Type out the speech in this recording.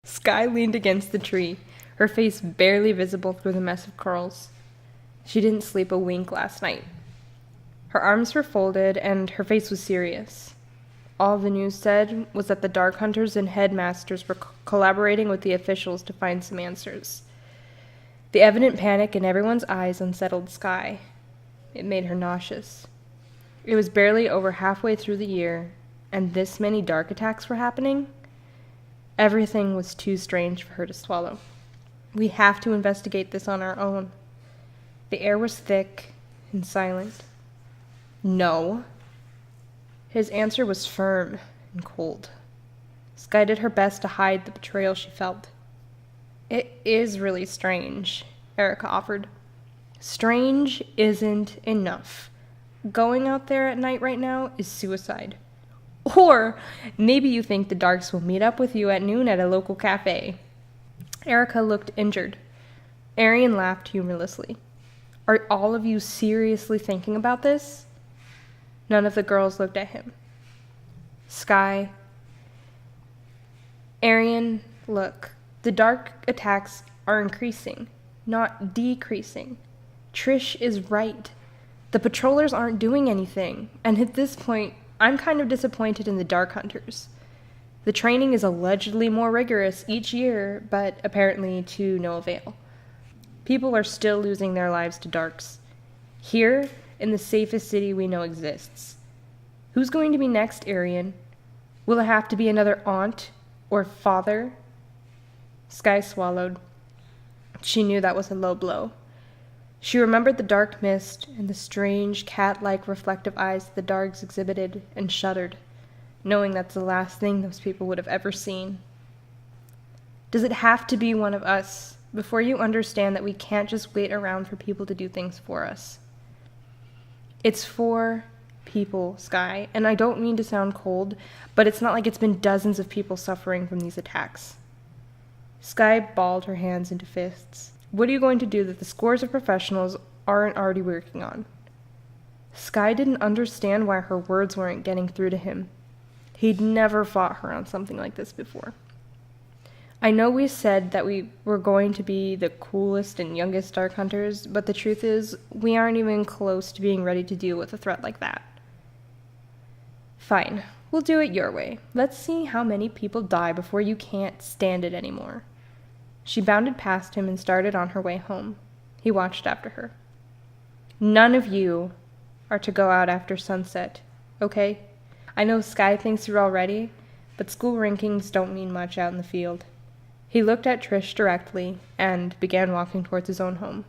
Sky leaned against the tree, her face barely visible through the mess of curls. She didn't sleep a wink last night. Her arms were folded, and her face was serious. All the news said was that the Dark Hunters and headmasters were collaborating with the officials to find some answers. The evident panic in everyone's eyes unsettled Sky. It made her nauseous. It was barely over halfway through the year, and this many dark attacks were happening. Everything was too strange for her to swallow. We have to investigate this on our own. The air was thick and silent. No. His answer was firm and cold. Sky did her best to hide the betrayal she felt. It is really strange, Erica offered. Strange isn't enough. Going out there at night right now is suicide. Or maybe you think the Darks will meet up with you at noon at a local cafe. Erica looked injured. Arian laughed humorlessly. Are all of you seriously thinking about this? None of the girls looked at him. Sky. Arian, look. The dark attacks are increasing, not decreasing. Trish is right. The patrollers aren't doing anything, and at this point, I'm kind of disappointed in the Dark Hunters. The training is allegedly more rigorous each year, but apparently to no avail. People are still losing their lives to Darks. Here, in the safest city we know exists. Who's going to be next, Arian? Will it have to be another aunt or father? Sky swallowed. She knew that was a low blow. She remembered the dark mist and the strange cat-like reflective eyes the Dargs exhibited and shuddered, knowing that's the last thing those people would have ever seen. Does it have to be one of us before you understand that we can't just wait around for people to do things for us? It's for people, Sky, and I don't mean to sound cold, but it's not like it's been dozens of people suffering from these attacks. Sky balled her hands into fists. What are you going to do that the scores of professionals aren't already working on? Sky didn't understand why her words weren't getting through to him. He'd never fought her on something like this before. I know we said that we were going to be the coolest and youngest Dark Hunters, but the truth is, we aren't even close to being ready to deal with a threat like that. Fine, we'll do it your way. Let's see how many people die before you can't stand it anymore. She bounded past him and started on her way home. He watched after her. None of you are to go out after sunset, okay? I know Sky thinks you're all ready, but school rankings don't mean much out in the field. He looked at Trish directly and began walking towards his own home.